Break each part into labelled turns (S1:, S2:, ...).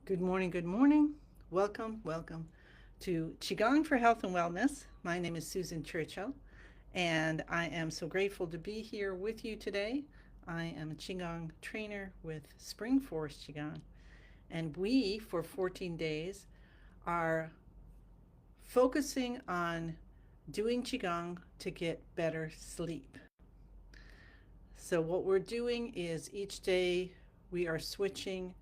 S1: Good morning, good morning. Welcome, welcome to Qigong for Health and Wellness. My name is Susan Churchill, and I am so grateful to be here with you today. I am a Qigong trainer with Spring Forest Qigong, and we, for 14 days, are focusing on doing Qigong to get better sleep. So, what we're doing is each day we are switching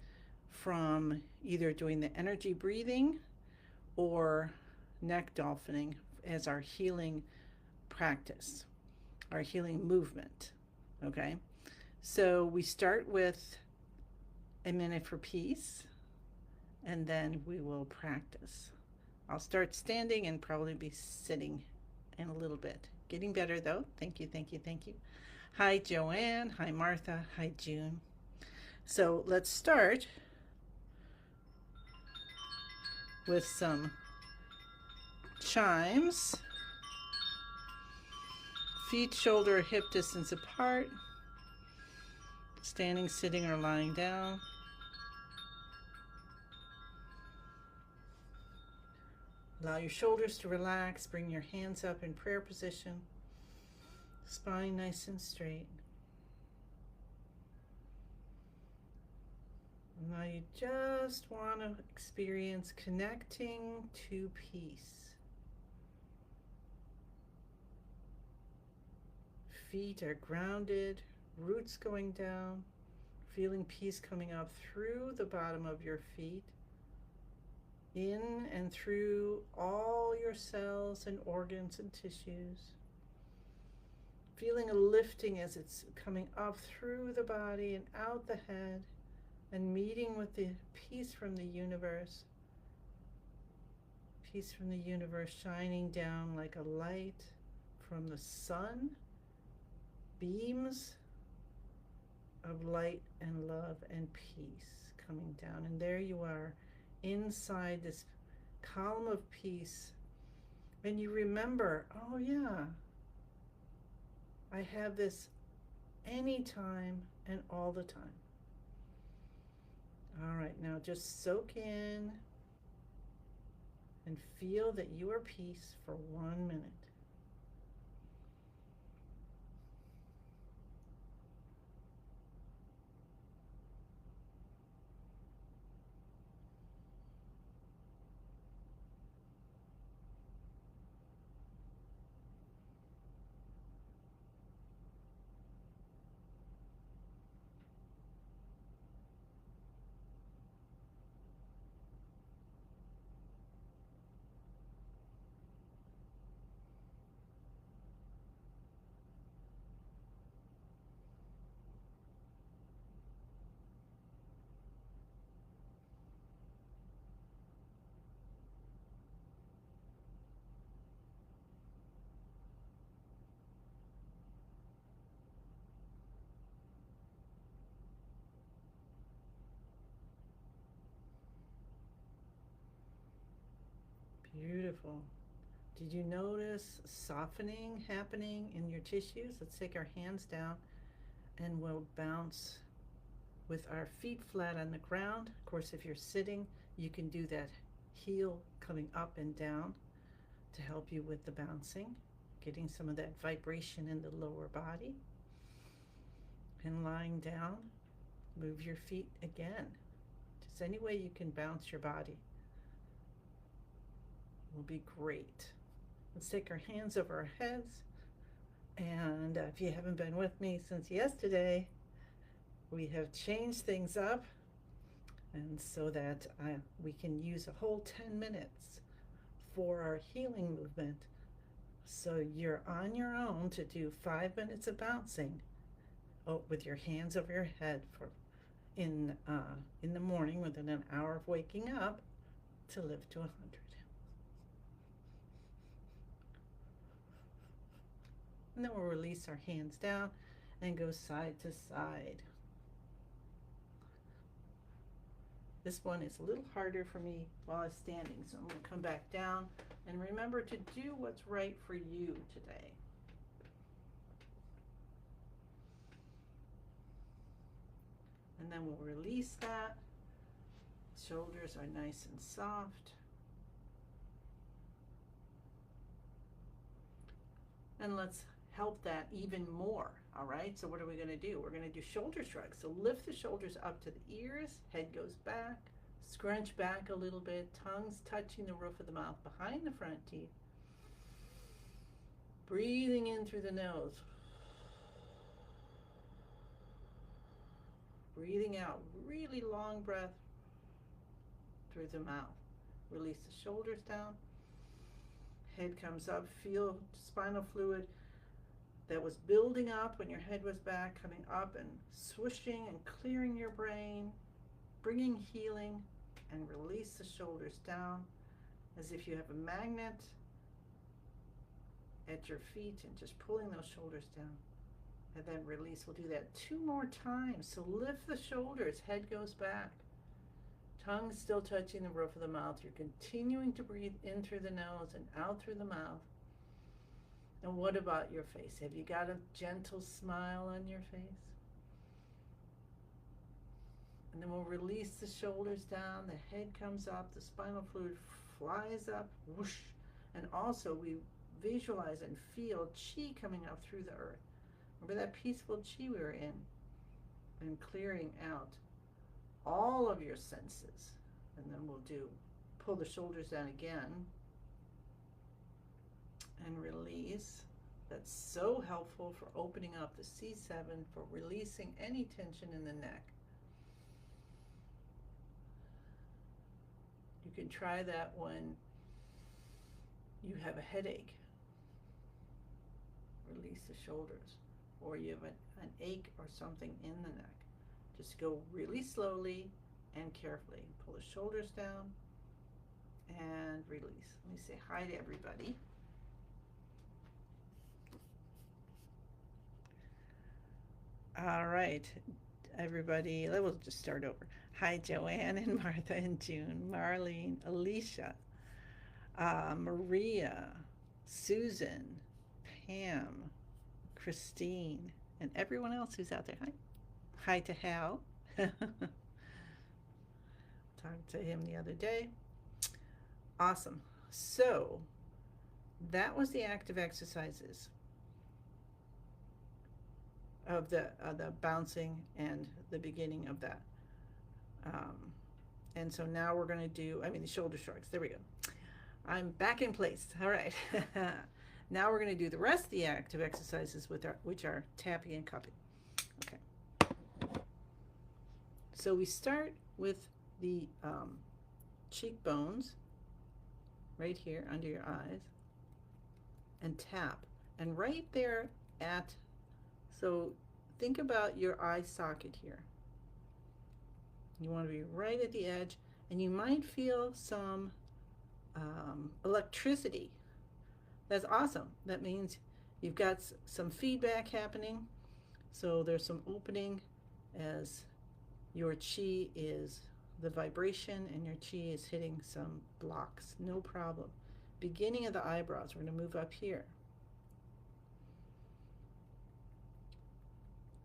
S1: from either doing the energy breathing or neck dolphining as our healing practice, our healing movement. Okay, so we start with a minute for peace and then we will practice. I'll start standing and probably be sitting in a little bit. Getting better though. Thank you, thank you, thank you. Hi, Joanne. Hi, Martha. Hi, June. So let's start with some chimes. Feet, shoulder, hip distance apart. Standing, sitting, or lying down. Allow your shoulders to relax. Bring your hands up in prayer position. Spine nice and straight. And now you just want to experience connecting to peace. Feet are grounded, roots going down, feeling peace coming up through the bottom of your feet, in and through all your cells and organs and tissues. Feeling a lifting as it's coming up through the body and out the head, and meeting with the peace from the universe. Peace from the universe shining down like a light from the sun. Beams of light and love and peace coming down. And there you are inside this column of peace. And you remember, oh yeah, I have this anytime and all the time. All right, now just soak in and feel that you are peace for 1 minute. Beautiful. Did you notice softening happening in your tissues? Let's take our hands down and we'll bounce with our feet flat on the ground. Of course, if you're sitting, you can do that heel coming up and down to help you with the bouncing, getting some of that vibration in the lower body. And lying down, move your feet again. Just any way you can bounce your body will be great. Let's take our hands over our heads. And if you haven't been with me since yesterday, we have changed things up, and so that we can use a whole 10 minutes for our healing movement. So you're on your own to do 5 minutes of bouncing with your hands over your head in the morning within an hour of waking up to live to 100. And then we'll release our hands down and go side to side. This one is a little harder for me while I'm standing, so I'm going to come back down. And remember to do what's right for you today. And then we'll release that Shoulders are nice and soft. And let's help that even more. All right, so what are we going to do? We're going to do shoulder shrugs. So lift the shoulders up to the ears, head goes back, scrunch back a little bit, tongues touching the roof of the mouth behind the front teeth. Breathing in through the nose. Breathing out, really long breath through the mouth. Release the shoulders down. Head comes up, feel spinal fluid that was building up when your head was back, coming up and swooshing and clearing your brain, bringing healing, and release the shoulders down as if you have a magnet at your feet and just pulling those shoulders down. And then release. We'll do that 2 more times. So lift the shoulders, head goes back. Tongue still touching the roof of the mouth. You're continuing to breathe in through the nose and out through the mouth. And what about your face? Have you got a gentle smile on your face? And then we'll release the shoulders down, the head comes up, the spinal fluid flies up, whoosh. And also we visualize and feel chi coming up through the earth. Remember that peaceful chi we were in? And clearing out all of your senses. And then we'll pull the shoulders down again and release. That's so helpful for opening up the C7, for releasing any tension in the neck. You can try that when you have a headache. Release the shoulders. Or you have an ache or something in the neck. Just go really slowly and carefully. Pull the shoulders down and release. Let me say hi to everybody. All right, everybody, we'll just start over. Hi, Joanne and Martha and June, Marlene, Alicia, Maria, Susan, Pam, Christine, and everyone else who's out there. Hi. Hi to Hal. Talked to him the other day. Awesome. So that was the active exercises of the bouncing and the beginning of that. And so now we're going to do, the shoulder shrugs. There we go. I'm back in place. All right. Now we're going to do the rest of the active exercises which are tapping and cupping. Okay. So we start with the cheekbones right here under your eyes and tap. And right there so think about your eye socket here. You want to be right at the edge, and you might feel some electricity. That's awesome. That means you've got some feedback happening. So there's some opening as your chi is the vibration and your chi is hitting some blocks. No problem. Beginning of the eyebrows. We're going to move up here.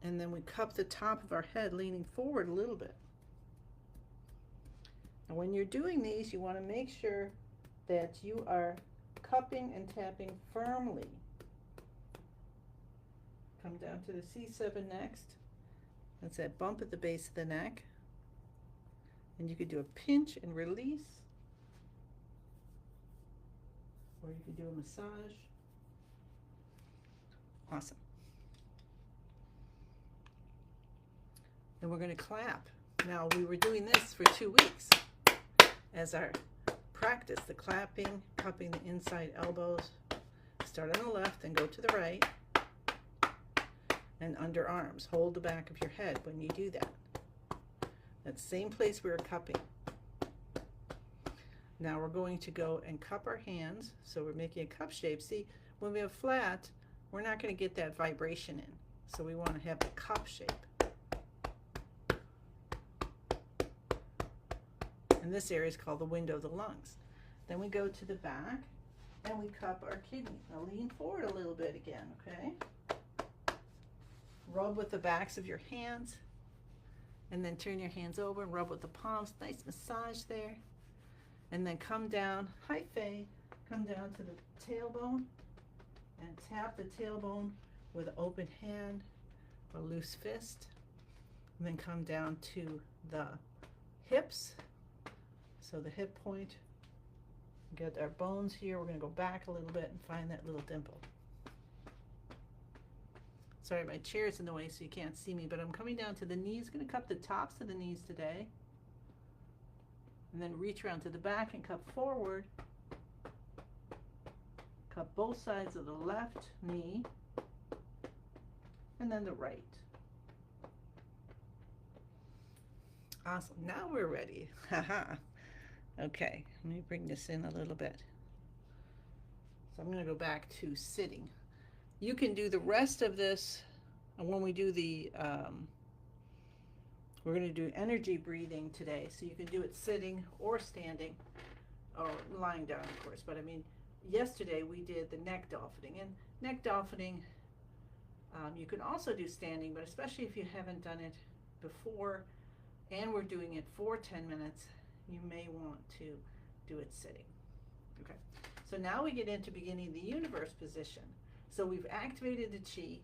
S1: And then we cup the top of our head, leaning forward a little bit. And when you're doing these, you want to make sure that you are cupping and tapping firmly. Come down to the C7 next. That's that bump at the base of the neck. And you could do a pinch and release. Or you could do a massage. Awesome. And we're going to clap. Now, we were doing this for 2 weeks as our practice, the clapping, cupping the inside elbows. Start on the left and go to the right. And underarms. Hold the back of your head when you do that. That same place we were cupping. Now we're going to go and cup our hands. So we're making a cup shape. See, when we have flat, we're not going to get that vibration in. So we want to have the cup shape. And this area is called the window of the lungs. Then we go to the back and we cup our kidney. Now lean forward a little bit again, okay? Rub with the backs of your hands And then turn your hands over and rub with the palms. Nice massage there. And then come down, hi Faye, come down to the tailbone and tap the tailbone with an open hand or loose fist. And then come down to the hips. So the hip point. Get our bones here. We're going to go back a little bit and find that little dimple. Sorry, my chair's in the way so you can't see me, but I'm coming down to the knees. Going to cup the tops of the knees today. And then reach around to the back and cup forward. Cup both sides of the left knee. And then the right. Awesome. Now we're ready. Haha. Okay, let me bring this in a little bit. So I'm going to go back to sitting. You can do the rest of this, and when we do the we're going to do energy breathing today, so you can do it sitting or standing or lying down, of course. But I mean, yesterday we did the neck dolphining, and neck dolphining you can also do standing, but especially if you haven't done it before and we're doing it for 10 minutes, you may want to do it sitting. Okay, so now we get into beginning the universe position. So we've activated the chi.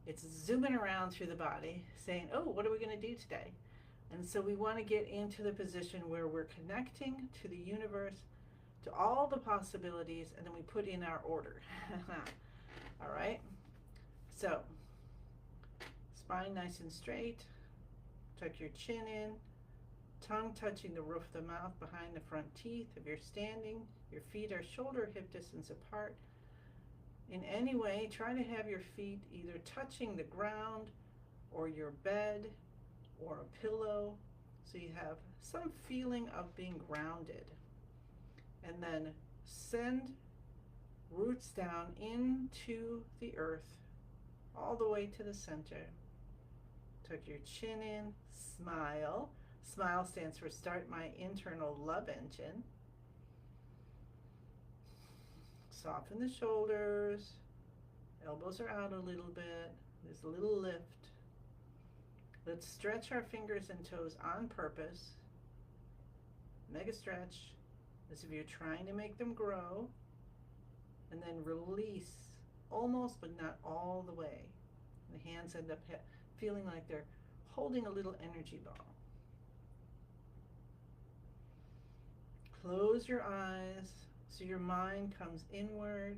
S1: It's zooming around through the body, saying, oh, what are we going to do today? And so we want to get into the position where we're connecting to the universe, to all the possibilities, and then we put in our order. All right? So, spine nice and straight. Tuck your chin in. Tongue touching the roof of the mouth behind the front teeth. If you're standing, your feet are shoulder hip distance apart. In any way, try to have your feet either touching the ground or your bed or a pillow, so you have some feeling of being grounded. And then send roots down into the earth all the way to the center. Tuck your chin in, smile. Smile stands for start my internal love engine. Soften the shoulders, elbows are out a little bit, there's a little lift. Let's stretch our fingers and toes on purpose. Mega stretch, as if you're trying to make them grow. And then release, almost but not all the way. The hands end up feeling like they're holding a little energy ball. Close your eyes. So your mind comes inward.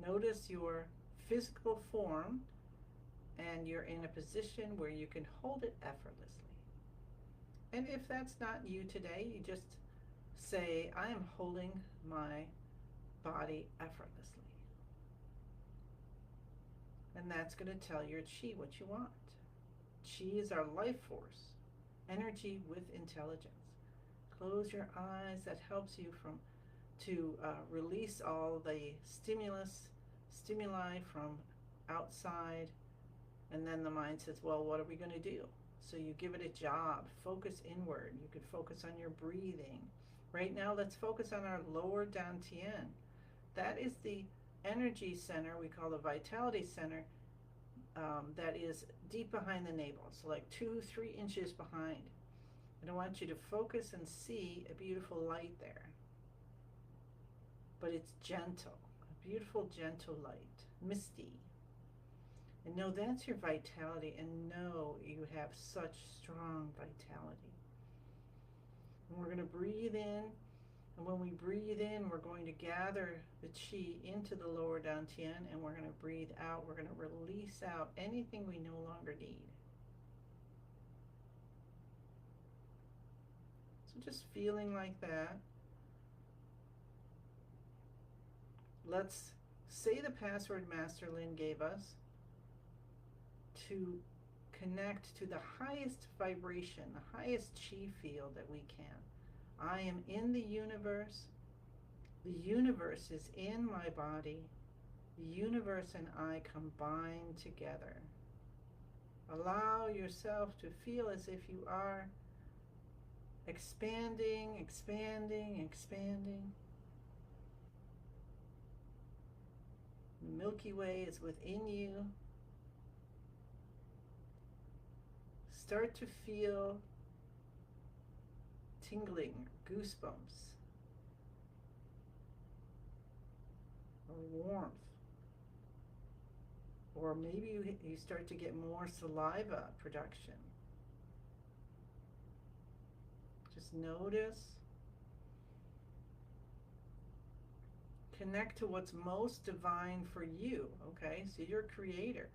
S1: Notice your physical form, and you're in a position where you can hold it effortlessly. And if that's not you today, you just say, I am holding my body effortlessly. And that's going to tell your chi what you want. Chi is our life force, energy with intelligence. Close your eyes. That helps you to release all the stimuli from outside. And then the mind says, well, what are we going to do? So you give it a job. Focus inward. You could focus on your breathing. Right now, let's focus on our lower dantian. That is the energy center, we call the vitality center, that is deep behind the navel. So like 2-3 inches behind. And I want you to focus and see a beautiful light there. But it's gentle, a beautiful, gentle light, misty. And know that's your vitality, and know you have such strong vitality. And we're going to breathe in, and when we breathe in, we're going to gather the chi into the lower dantian, and we're going to breathe out. We're going to release out anything we no longer need. Just feeling like that. Let's say the password Master Lin gave us to connect to the highest vibration, the highest chi field that we can. I am in the universe. The universe is in my body. The universe and I combine together. Allow yourself to feel as if you are expanding, expanding, expanding. The Milky Way is within you. start to feel tingling, goosebumps, or warmth. Or maybe you start to get more saliva production. Just notice. Connect to what's most divine for you, okay? So your creator,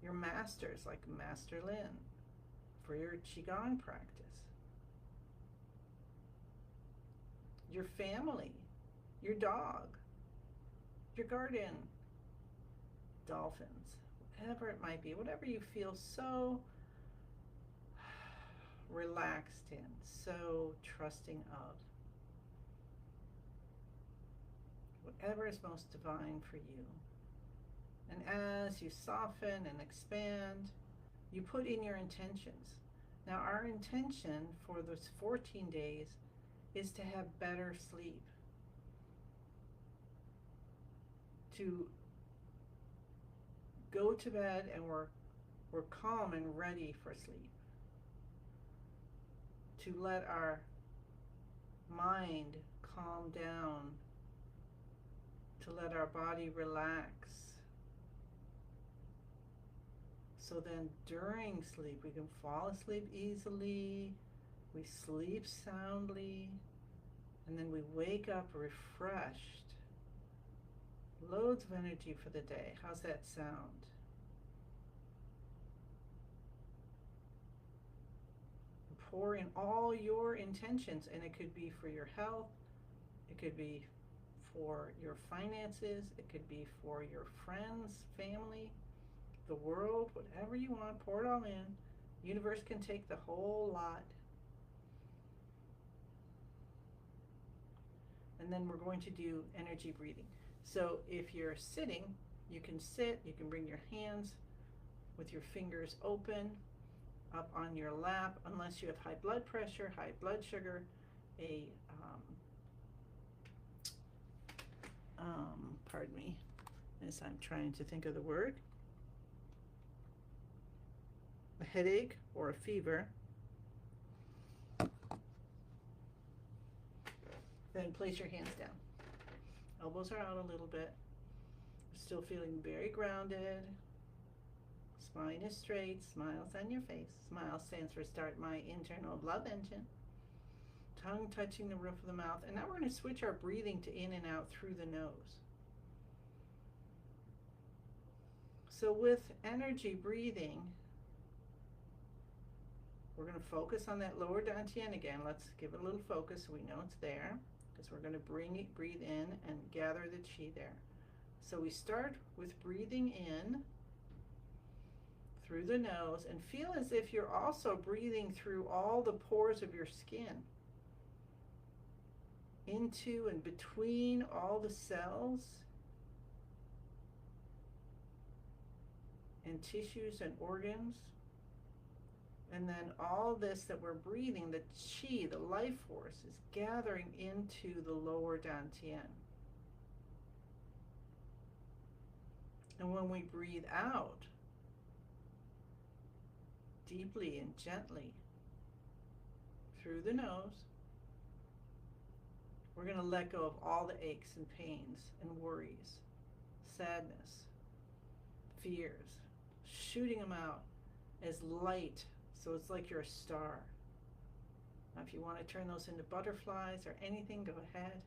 S1: your masters, like Master Lin, for your Qigong practice. Your family, your dog, your garden, dolphins, whatever it might be, whatever you feel so relaxed in, so trusting of. Whatever is most divine for you. And as you soften and expand, you put in your intentions. Now, our intention for those 14 days is to have better sleep, to go to bed and we're calm and ready for sleep, to let our mind calm down, to let our body relax. So then during sleep, we can fall asleep easily, we sleep soundly, and then we wake up refreshed. Loads of energy for the day. How's that sound? Pour in all your intentions, and it could be for your health, it could be for your finances, it could be for your friends, family, the world, whatever you want, pour it all in. Universe can take the whole lot. And then we're going to do energy breathing. So if you're sitting, you can sit, you can bring your hands with your fingers open up on your lap, unless you have high blood pressure, high blood sugar, pardon me, as I'm trying to think of the word, a headache or a fever. Then place your hands down. Elbows are out a little bit. Still feeling very grounded. Spine is straight. Smiles on your face. Smile stands for start my internal love engine. Tongue touching the roof of the mouth. And now we're going to switch our breathing to in and out through the nose. So with energy breathing, we're going to focus on that lower dantian again. Let's give it a little focus so we know it's there, because we're going to breathe in and gather the chi there. So we start with breathing in through the nose, and feel as if you're also breathing through all the pores of your skin, into and between all the cells and tissues and organs. And then all this that we're breathing, the chi, the life force, is gathering into the lower dantian. And when we breathe out, deeply and gently through the nose, we're going to let go of all the aches and pains and worries, sadness, fears, shooting them out as light, so it's like you're a star. Now if you want to turn those into butterflies or anything, go ahead.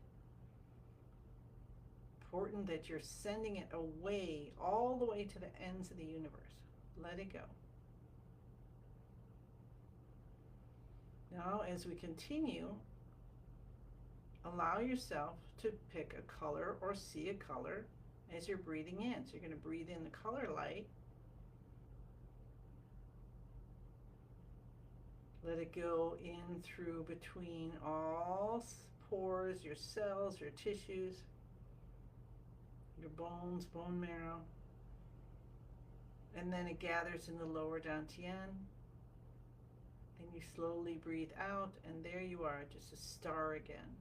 S1: Important that you're sending it away, all the way to the ends of the universe. Let it go. Now as we continue, allow yourself to pick a color or see a color as you're breathing in. So you're going to breathe in the color light. Let it go in through between all pores, your cells, your tissues, your bones, bone marrow. And then it gathers in the lower dantian. And you slowly breathe out, and there you are, just a star again.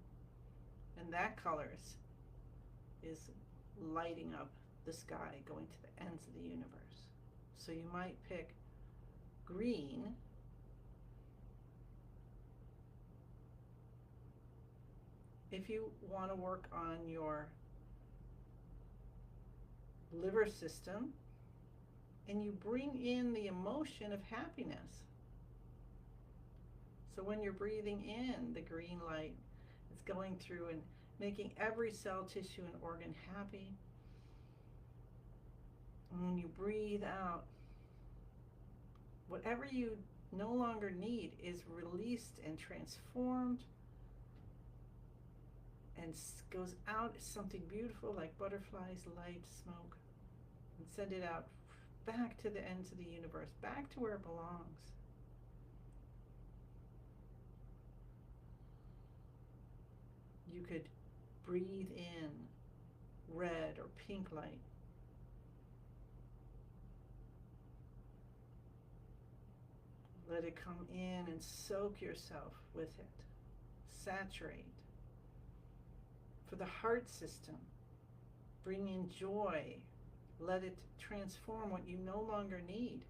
S1: And that color is lighting up the sky, going to the ends of the universe. So you might pick green, if you want to work on your liver system and you bring in the emotion of happiness. So when you're breathing in the green light, it's going through and making every cell, tissue, and organ happy. And when you breathe out, whatever you no longer need is released and transformed and goes out as something beautiful like butterflies, light, smoke, and send it out back to the ends of the universe, back to where it belongs. You could breathe in red or pink light. Let it come in and soak yourself with it. Saturate. For the heart system, bring in joy. Let it transform what you no longer need.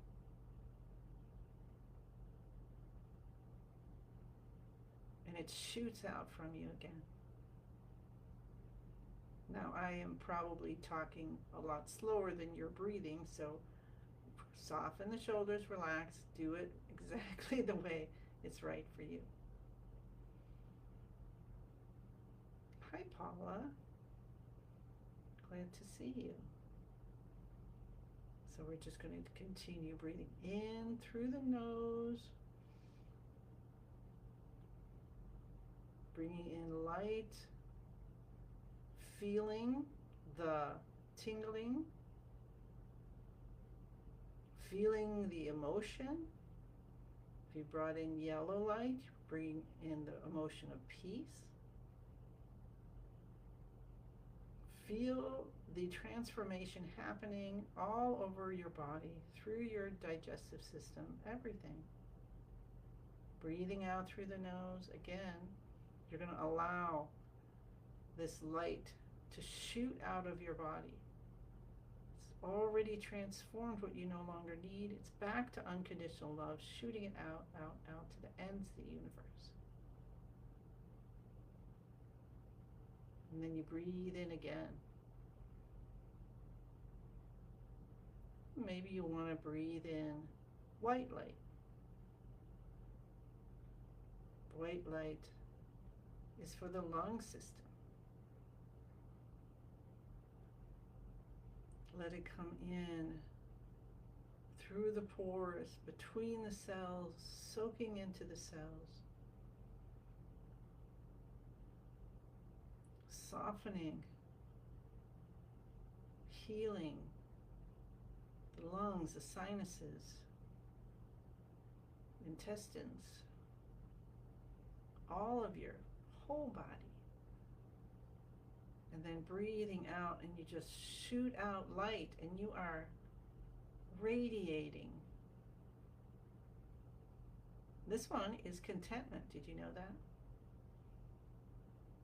S1: And it shoots out from you again. Now, I am probably talking a lot slower than you're breathing, so soften the shoulders, relax, do it exactly the way it's right for you. Hi, Paula. Glad to see you. So we're just going to continue breathing in through the nose, bringing in light, feeling the tingling, feeling the emotion. If you brought in yellow light, bring in the emotion of peace. Feel the transformation happening all over your body, through your digestive system, everything. Breathing out through the nose, again, you're going to allow this light to shoot out of your body. It's already transformed what you no longer need. It's back to unconditional love, shooting it out, out, out to the ends of the universe. And then you breathe in again. Maybe you want to breathe in white light. White light is for the lung system. Let it come in through the pores, between the cells, soaking into the cells. Softening, healing the lungs, the sinuses, intestines, all of your whole body. And then breathing out, and you just shoot out light, and you are radiating. This one is contentment. Did you know that?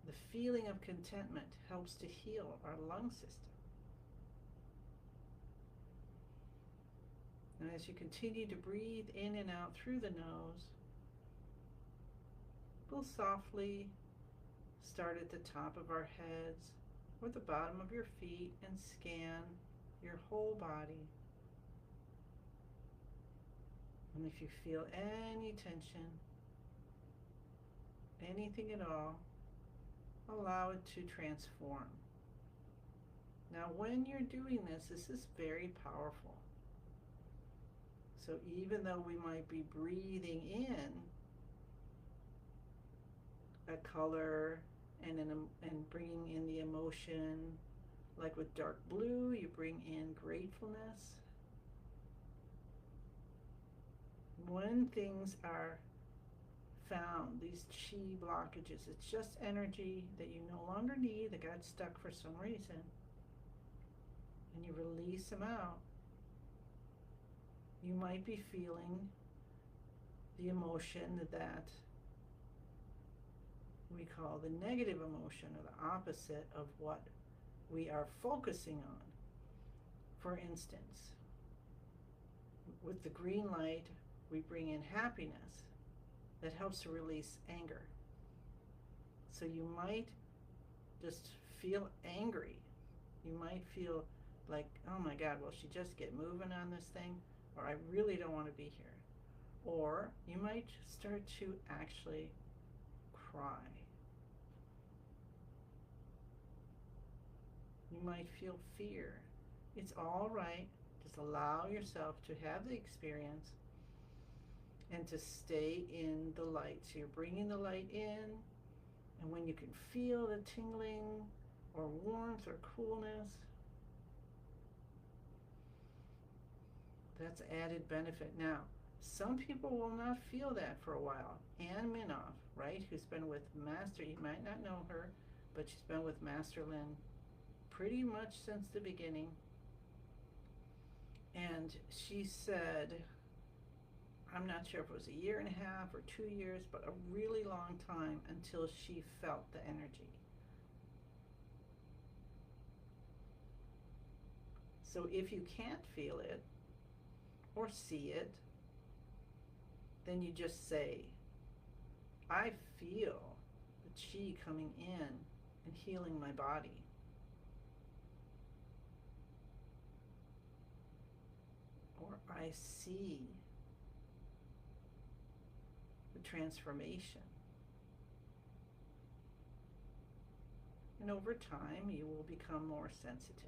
S1: The feeling of contentment helps to heal our lung system. And as you continue to breathe in and out through the nose, we'll softly start at the top of our heads or the bottom of your feet and scan your whole body. And if you feel any tension, anything at all, allow it to transform. Now, when you're doing this, this is very powerful. So even though we might be breathing in a color and bringing in the emotion, like with dark blue, you bring in gratefulness. When things are found, these chi blockages, it's just energy that you no longer need, that got stuck for some reason, and you release them out. You might be feeling the emotion that we call the negative emotion, or the opposite of what we are focusing on. For instance, with the green light, we bring in happiness that helps to release anger. So you might just feel angry. You might feel like, oh my God, will she just get moving on this thing? Or I really don't want to be here. Or you might start to actually cry. You might feel fear. It's all right. Just allow yourself to have the experience and to stay in the light. So you're bringing the light in, and when you can feel the tingling or warmth or coolness, that's added benefit. Now, some people will not feel that for a while. Anne Minoff, right, who's been with Master, you might not know her, but she's been with Master Lin pretty much since the beginning. And she said, I'm not sure if it was a year and a half or 2 years, but a really long time until she felt the energy. So if you can't feel it or see it, then you just say, I feel the chi coming in and healing my body. Or I see the transformation. And over time, you will become more sensitive.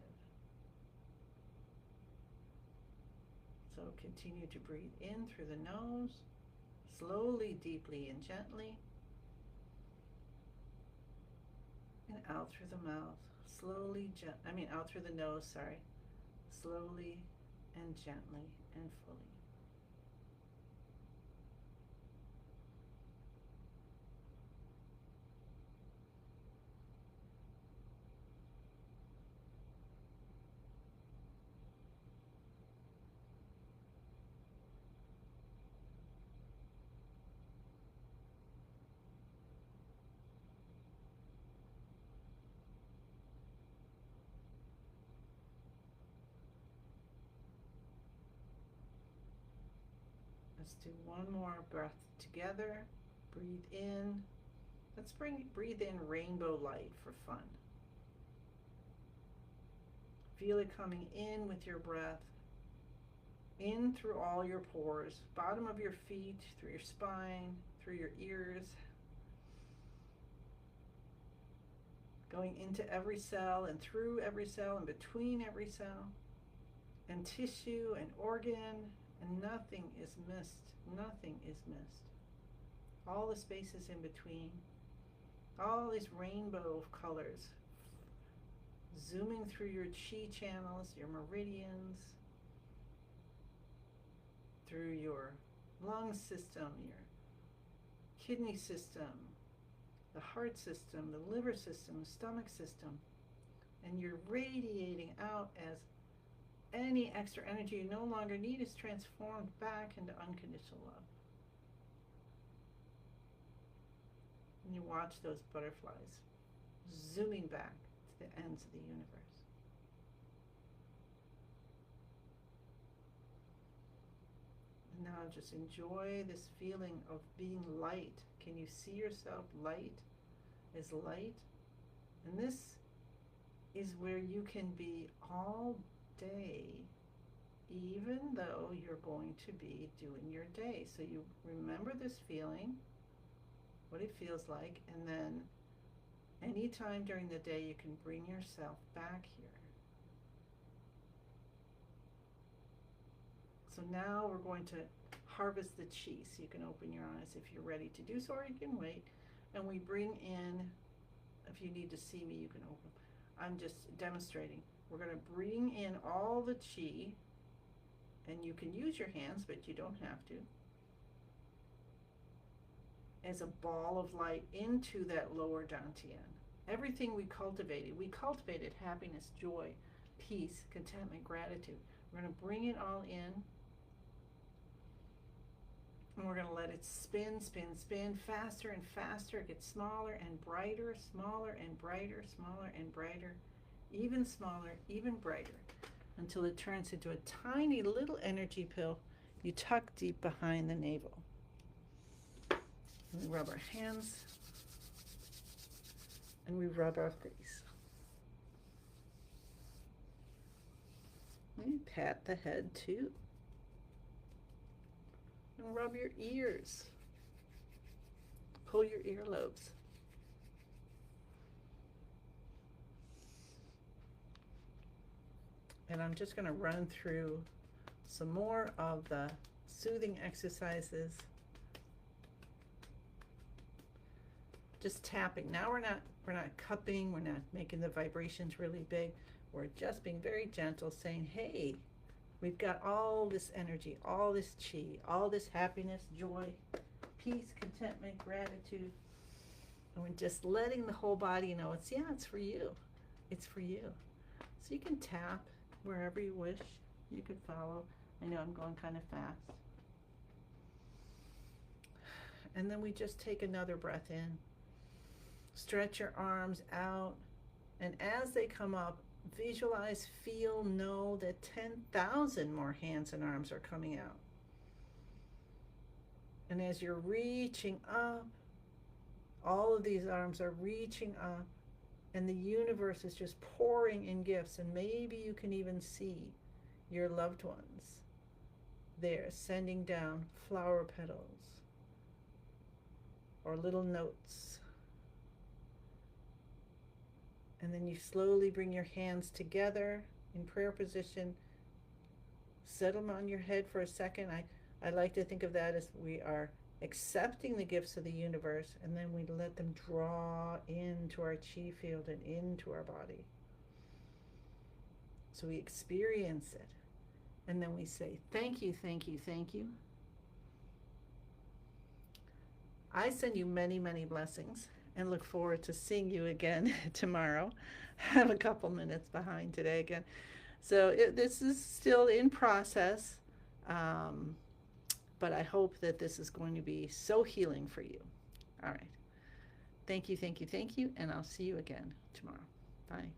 S1: So continue to breathe in through the nose, slowly, deeply, and gently. And out through the mouth, slowly, out through the nose, sorry. Slowly and gently and fully. Let's do one more breath together. Breathe in. Let's breathe in rainbow light for fun. Feel it coming in with your breath, in through all your pores, bottom of your feet, through your spine, through your ears, going into every cell and through every cell and between every cell, and tissue and organ, and nothing is missed. Nothing is missed. All the spaces in between, all these rainbow of colors, zooming through your chi channels, your meridians, through your lung system, your kidney system, the heart system, the liver system, the stomach system, and you're radiating out as any extra energy you no longer need is transformed back into unconditional love. And you watch those butterflies zooming back to the ends of the universe. And now just enjoy this feeling of being light. Can you see yourself light as light? And this is where you can be all day, even though you're going to be doing your day. So you remember this feeling, what it feels like, and then anytime during the day you can bring yourself back here. So now we're going to harvest the chi. So you can open your eyes if you're ready to do so, or you can wait. And we bring in, if you need to see me, you can open. I'm just demonstrating. We're going to bring in all the chi, and you can use your hands, but you don't have to, as a ball of light into that lower dantian. Everything we cultivated happiness, joy, peace, contentment, gratitude. We're going to bring it all in, and we're going to let it spin, spin, spin, faster and faster. It gets smaller and brighter, smaller and brighter, smaller and brighter, even smaller, even brighter, until it turns into a tiny little energy pill you tuck deep behind the navel. And we rub our hands and we rub our face. We pat the head too. And rub your ears. Pull your earlobes. And I'm just going to run through some more of the soothing exercises. Just tapping. Now we're not cupping, we're not making the vibrations really big. We're just being very gentle, saying, hey, we've got all this energy, all this chi, all this happiness, joy, peace, contentment, gratitude. And we're just letting the whole body know it's for you. It's for you. So you can tap wherever you wish. You can follow. I know I'm going kind of fast. And then we just take another breath in. Stretch your arms out. And as they come up, visualize, feel, know that 10,000 more hands and arms are coming out. And as you're reaching up, all of these arms are reaching up, and the universe is just pouring in gifts. And maybe you can even see your loved ones there sending down flower petals or little notes. And then you slowly bring your hands together in prayer position. Settle them on your head for a second. I like to think of that as we are accepting the gifts of the universe, and then we let them draw into our chi field and into our body. So we experience it, and then we say, thank you, thank you, thank you. I send you many, many blessings and look forward to seeing you again tomorrow. I'm a couple minutes behind today again. So this is still in process. But I hope that this is going to be so healing for you. All right. Thank you, thank you, thank you, and I'll see you again tomorrow. Bye.